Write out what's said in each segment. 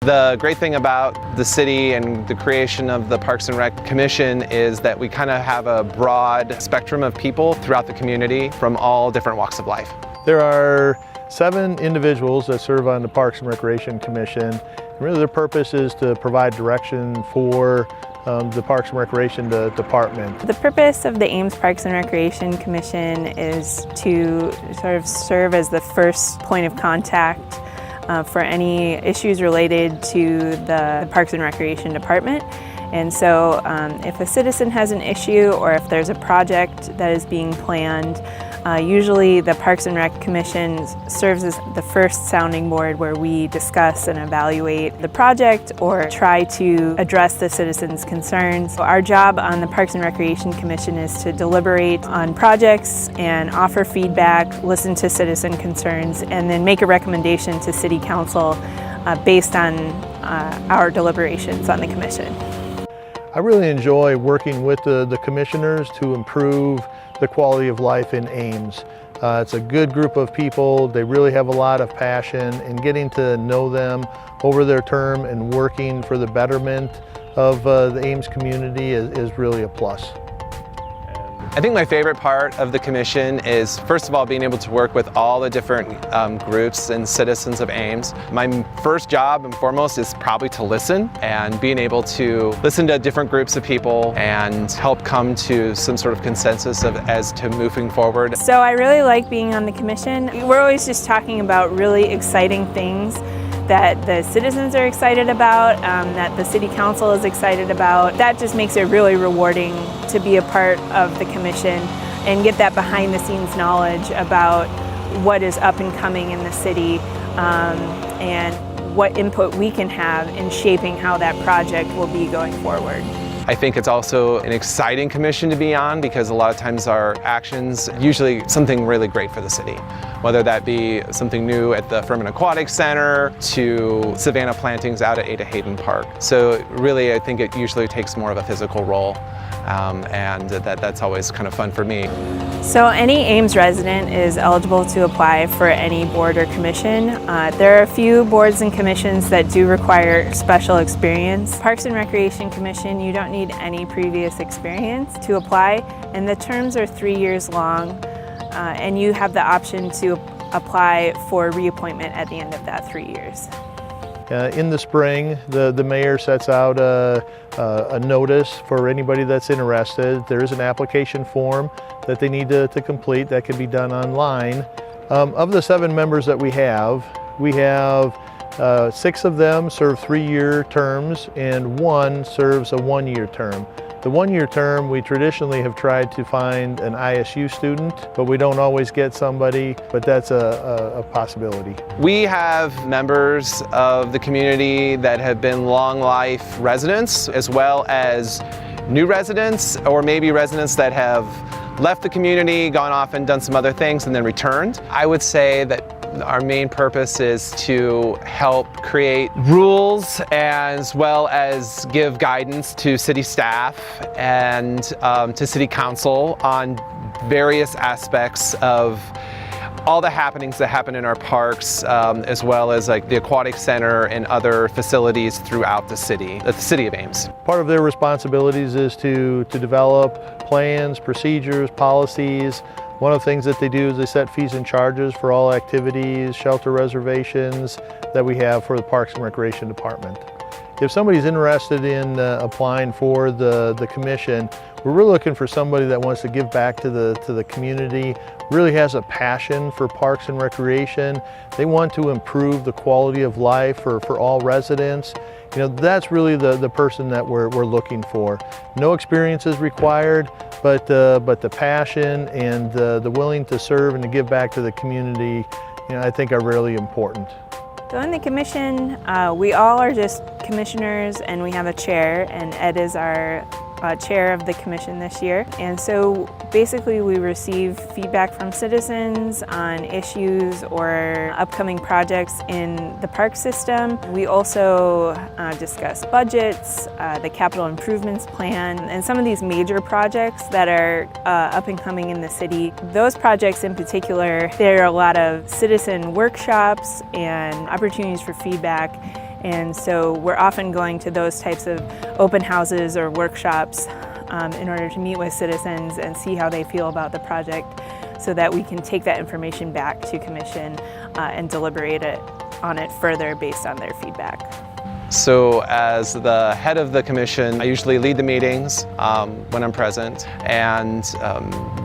The great thing about the city and the creation of the Parks and Rec Commission is that we kind of have a broad spectrum of people throughout the community from all different walks of life. There are 7 individuals that serve on the Parks and Recreation Commission. Really their purpose is to provide direction for the Parks and Recreation Department. The purpose of the Ames Parks and Recreation Commission is to sort of serve as the first point of contact for any issues related to the Parks and Recreation Department. And so if a citizen has an issue or if there's a project that is being planned, usually the Parks and Rec Commission serves as the first sounding board where we discuss and evaluate the project or try to address the citizens' concerns. So our job on the Parks and Recreation Commission is to deliberate on projects and offer feedback, listen to citizen concerns, and then make a recommendation to City Council based on our deliberations on the Commission. I really enjoy working with the commissioners to improve the quality of life in Ames. It's a good group of people. They really have a lot of passion, and getting to know them over their term and working for the betterment of the Ames community is really a plus. I think my favorite part of the commission is, first of all, being able to work with all the different groups and citizens of Ames. My first job and foremost is probably to listen, and being able to listen to different groups of people and help come to some sort of consensus as to moving forward. So I really like being on the commission. We're always just talking about really exciting things that the citizens are excited about, that the City Council is excited about. That just makes it really rewarding to be a part of the commission and get that behind the scenes knowledge about what is up and coming in the city and what input we can have in shaping how that project will be going forward. I think it's also an exciting commission to be on because a lot of times our actions usually something really great for the city. Whether that be something new at the Furman Aquatic Center to Savannah plantings out at Ada Hayden Park. So really I think it usually takes more of a physical role and that's always kind of fun for me. So any Ames resident is eligible to apply for any board or commission. There are a few boards and commissions that do require special experience. Parks and Recreation Commission, you don't need any previous experience to apply, and the terms are 3 years long, and you have the option to apply for reappointment at the end of that 3 years. In the spring, the mayor sets out a notice for anybody that's interested. There is an application form that they need to complete that can be done online. Of the 7 members that we have 6 of them serve 3-year terms and 1 serves a 1-year term. The 1-year term, we traditionally have tried to find an ISU student, but we don't always get somebody, but that's a possibility. We have members of the community that have been long life residents, as well as new residents, or maybe residents that have left the community, gone off and done some other things and then returned. I would say that our main purpose is to help create rules as well as give guidance to city staff and to City Council on various aspects of all the happenings that happen in our parks, as well as like the Aquatic Center and other facilities throughout the city of Ames. Part of their responsibilities is to develop plans, procedures, policies. One of the things that they do is they set fees and charges for all activities, shelter reservations that we have for the Parks and Recreation Department. If somebody's interested in applying for the commission, we're really looking for somebody that wants to give back to the community, really has a passion for parks and recreation. They want to improve the quality of life for all residents. You know, that's really the person that we're looking for. No experience is required, but the passion and the willing to serve and to give back to the community, you know, I think are really important. So in the commission, we all are just commissioners, and we have a chair, and Ed is our chair of the commission this year. And so basically we receive feedback from citizens on issues or upcoming projects in the park system. We also discuss budgets, the capital improvements plan, and some of these major projects that are up and coming in the city. Those projects in particular, there are a lot of citizen workshops and opportunities for feedback. And so we're often going to those types of open houses or workshops in order to meet with citizens and see how they feel about the project, so that we can take that information back to Commission and deliberate on it further based on their feedback. So as the head of the commission, I usually lead the meetings when I'm present, and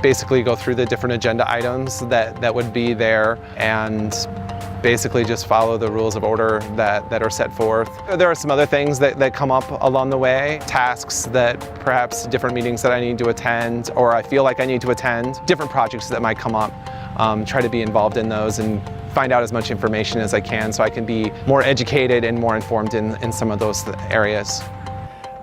basically go through the different agenda items that would be there, and basically just follow the rules of order that are set forth. There are some other things that come up along the way, tasks that perhaps different meetings that I need to attend, or I feel like I need to attend, different projects that might come up. Try to be involved in those and find out as much information as I can so I can be more educated and more informed in some of those areas.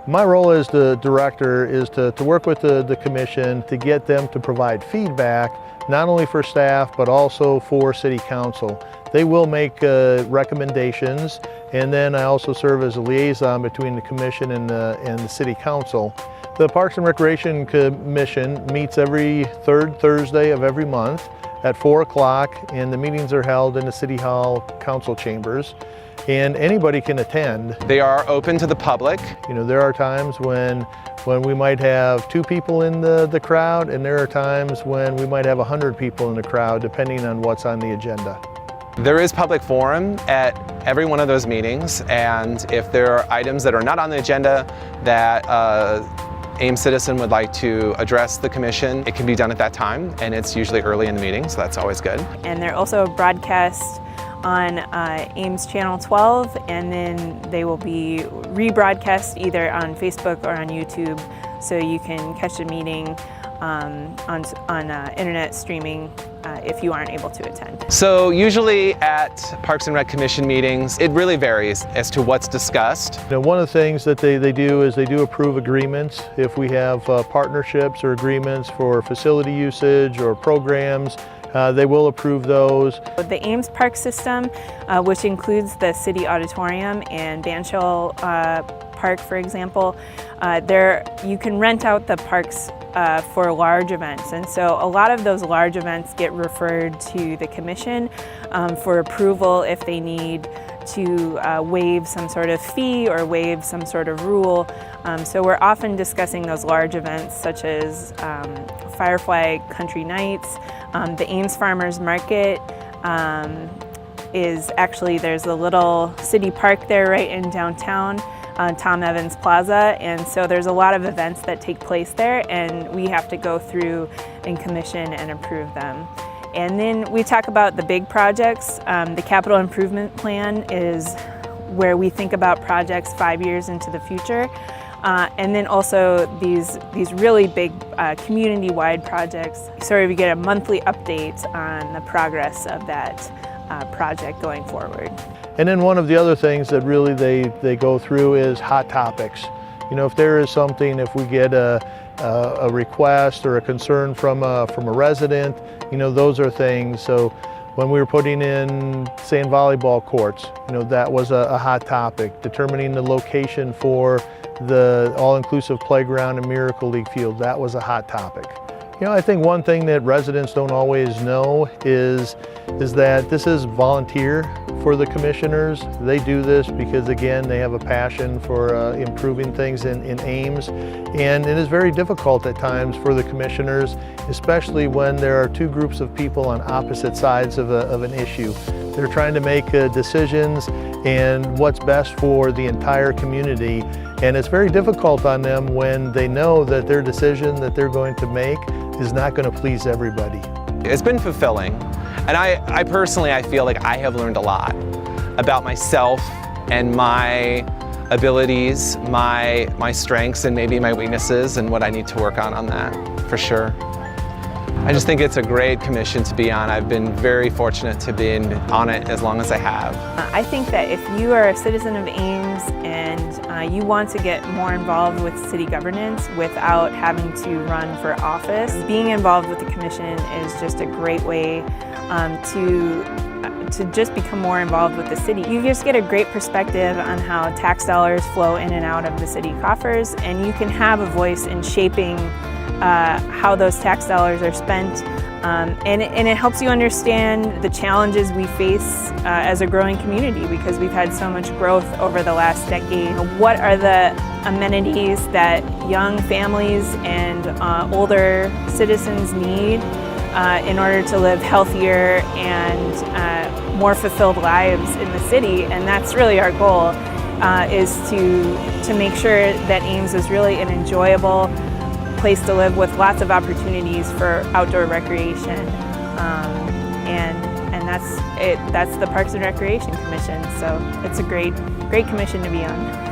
My role as the director is to work with the commission to get them to provide feedback, not only for staff, but also for City Council. They will make recommendations, and then I also serve as a liaison between the commission and the City Council. The Parks and Recreation Commission meets every third Thursday of every month at 4 o'clock, and the meetings are held in the City Hall Council chambers, and anybody can attend. They are open to the public. You know, there are times when we might have 2 people in the crowd, and there are times when we might have 100 people in the crowd, depending on what's on the agenda. There is public forum at every one of those meetings, and if there are items that are not on the agenda that Ames citizen would like to address the commission, it can be done at that time, and it's usually early in the meeting, so that's always good. And they're also broadcast on Ames Channel 12, and then they will be rebroadcast either on Facebook or on YouTube, so you can catch the meeting on internet streaming if you aren't able to attend. So usually at Parks and Rec Commission meetings, it really varies as to what's discussed. You know, one of the things that they do is they do approve agreements. If we have partnerships or agreements for facility usage or programs, they will approve those. The Ames Park System, which includes the City Auditorium and Banshall Park, for example, you can rent out the parks for large events, and so a lot of those large events get referred to the commission for approval if they need to waive some sort of fee or waive some sort of rule. So we're often discussing those large events such as Firefly Country Nights, the Ames Farmers Market there's a little city park there right in downtown, Tom Evans Plaza, and so there's a lot of events that take place there, and we have to go through and commission and approve them. And then we talk about the big projects. The capital improvement plan is where we think about projects 5 years into the future. And then also these really big community-wide projects. So we get a monthly update on the progress of that project going forward. And then one of the other things that really they go through is hot topics. You know, if there is something, if we get a request or a concern from a resident, you know, those are things. So when we were putting in sand volleyball courts, you know, that was a hot topic. Determining the location for the all-inclusive playground and Miracle League field, that was a hot topic. You know, I think one thing that residents don't always know is that this is volunteer for the commissioners. They do this because, again, they have a passion for improving things in Ames. And it is very difficult at times for the commissioners, especially when there are 2 groups of people on opposite sides of an issue. They're trying to make decisions and what's best for the entire community. And it's very difficult on them when they know that their decision that they're going to make is not going to please everybody. It's been fulfilling, and I personally, I feel like I have learned a lot about myself and my abilities, my strengths, and maybe my weaknesses, and what I need to work on that, for sure. I just think it's a great commission to be on. I've been very fortunate to be on it as long as I have. I think that if you are a citizen of Ames and you want to get more involved with city governance without having to run for office, being involved with the commission is just a great way to just become more involved with the city. You just get a great perspective on how tax dollars flow in and out of the city coffers, and you can have a voice in shaping how those tax dollars are spent And it helps you understand the challenges we face as a growing community, because we've had so much growth over the last decade. What are the amenities that young families and older citizens need in order to live healthier and more fulfilled lives in the city? And that's really our goal, is to make sure that Ames is really an enjoyable place to live with lots of opportunities for outdoor recreation, and that's the Parks and Recreation Commission. So it's a great commission to be on.